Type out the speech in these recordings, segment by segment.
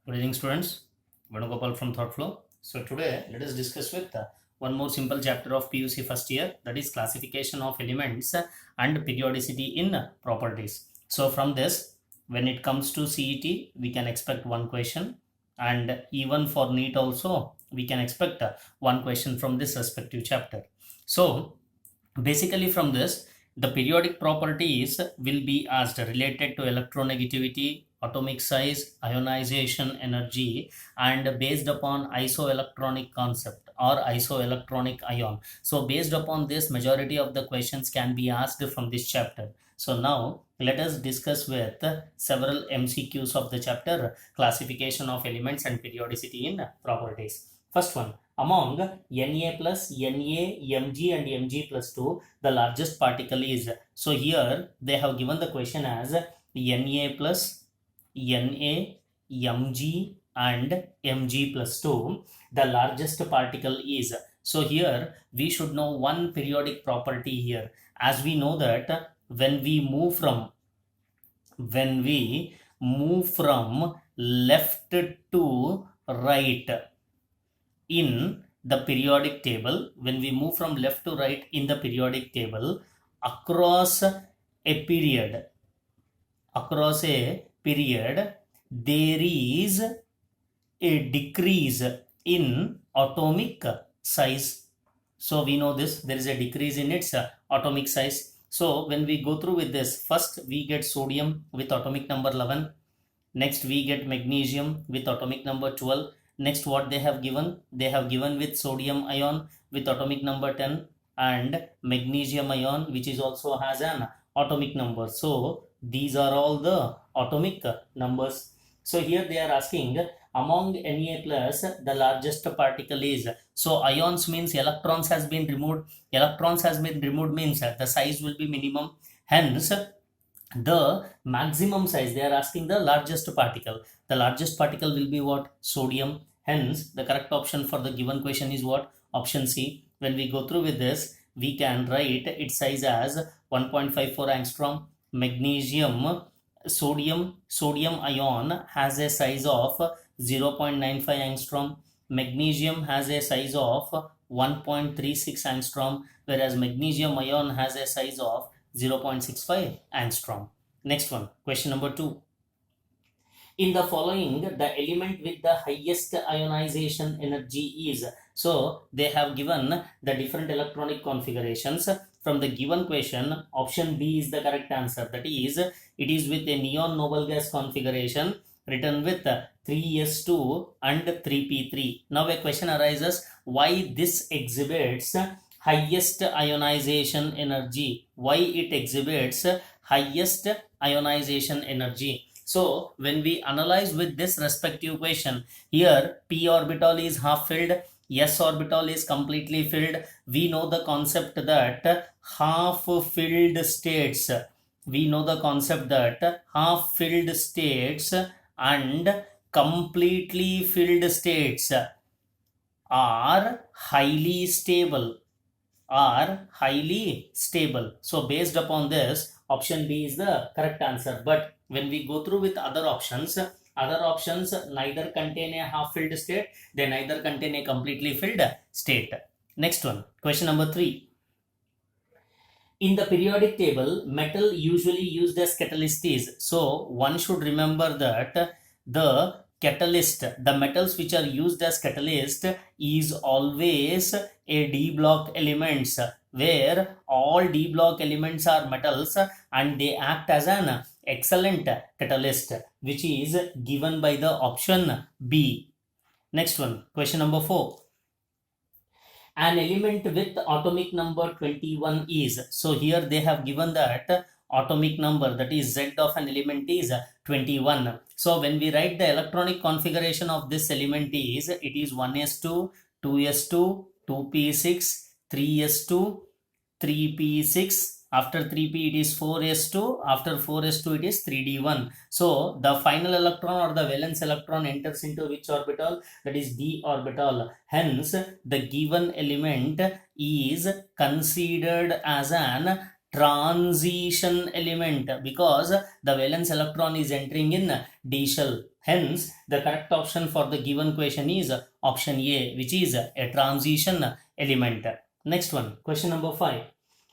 Good evening, students. Venugopal from Thought Flow. So today, let us discuss with one more simple chapter of PUC first year, that is classification of elements and periodicity in properties. So from this, when it comes to CET, we can expect one question, and even for NEET also, we can expect one question from this respective chapter. So basically from this, the periodic properties will be asked related to electronegativity, atomic size, ionization energy, and based upon isoelectronic concept or isoelectronic ion. So based upon this, majority of the questions can be asked from this chapter. So now let us discuss with several MCQs of the chapter classification of elements and periodicity in properties. First one, among Na plus Na, Mg and Mg plus 2, the largest particle is. So here they have given the question as Na plus Na, Mg and Mg plus 2, the largest particle is. So here we should know one periodic property here. As we know that when we move from left to right in the periodic table, when we move from left to right in the periodic table across a period, there is a decrease in atomic size. So we know this, there is a decrease in its atomic size. So when we go through with this, first we get sodium with atomic number 11, next we get magnesium with atomic number 12. Next, what they have given with sodium ion with atomic number 10 and magnesium ion, which is also has an atomic number. So these are all the atomic numbers. So here they are asking among Na plus the largest particle is. So ions means electrons has been removed. Means the size will be minimum. Hence the maximum size, they are asking the largest particle. The largest particle will be what? Sodium. Hence the correct option for the given question is what? Option C. When we go through with this, we can write its size as 1.54 angstrom. Magnesium, sodium ion has a size of 0.95 angstrom. Magnesium has a size of 1.36 angstrom, whereas magnesium ion has a size of 0.65 angstrom. Next one, question number 2. In the following, the element with the highest ionization energy is. So they have given the different electronic configurations. From the given question, option B is the correct answer. That is, it is with a neon noble gas configuration written with 3s2 and 3p3. Now a question arises, why this exhibits highest ionization energy? Why it exhibits highest ionization energy? So when we analyze with this respective question, here p orbital is half filled, s orbital is completely filled. We know the concept that half filled states, and completely filled states are highly stable. So based upon this, option B is the correct answer. But when we go through with other options neither contain a half filled state, they neither contain a completely filled state. Next one, question number 3. In the periodic table, metal usually used as catalyst is. So one should remember that the metals which are used as catalyst is always a D block elements, where all D block elements are metals and they act as an excellent catalyst, which is given by the option B. Next one, question number 4. An element with atomic number 21 is. So here they have given that atomic number, that is Z of an element is 21. So when we write the electronic configuration of this element is, it is 1s2, 2s2, 2p6, 3s2, 3p6. After 3p it is 4s2, after 4s2 it is 3d1. So the final electron or the valence electron enters into which orbital? That is d orbital. Hence the given element is considered as an transition element because the valence electron is entering in d shell. Hence, the correct option for the given question is option A, which is a transition element. Next one, question number 5.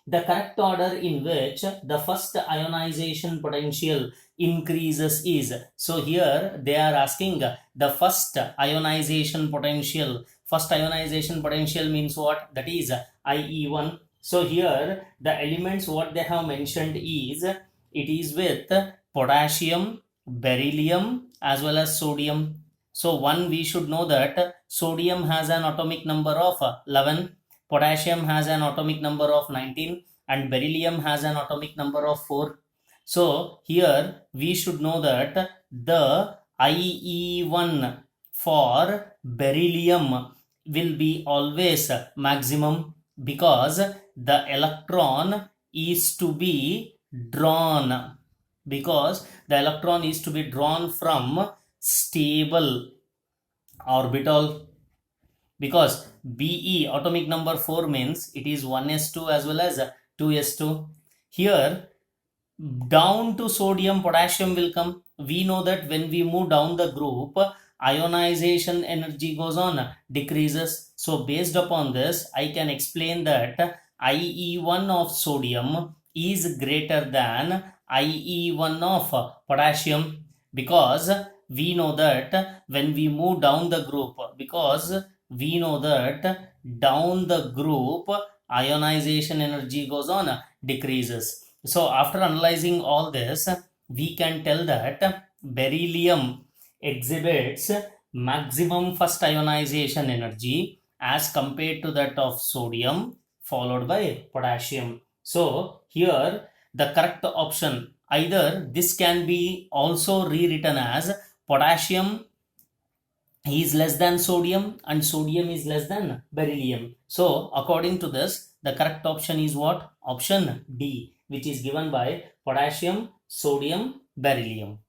The correct order in which the first ionization potential increases is. So here they are asking the first ionization potential. First ionization potential means what? That is IE1. So here the elements what they have mentioned is, it is with potassium, beryllium as well as sodium. So one, we should know that sodium has an atomic number of 11, potassium has an atomic number of 19, and beryllium has an atomic number of 4. So here we should know that the IE1 for beryllium will be always maximum because the electron is to be drawn, because the electron is to be drawn from stable orbital, because Be atomic number 4 means it is 1s2 as well as 2s2. Here down to sodium, potassium will come. We know that when we move down the group, ionization energy goes on, decreases. So based upon this, I can explain that IE1 of sodium is greater than IE1 of potassium, because we know that when we move down the group, because we know that down the group ionization energy goes on, decreases. So after analyzing all this, we can tell that beryllium exhibits maximum first ionization energy as compared to that of sodium, followed by potassium. So here the correct option, either this can be also rewritten as potassium is less than sodium and sodium is less than beryllium. So according to this, the correct option is what? Option D, which is given by potassium, sodium, beryllium.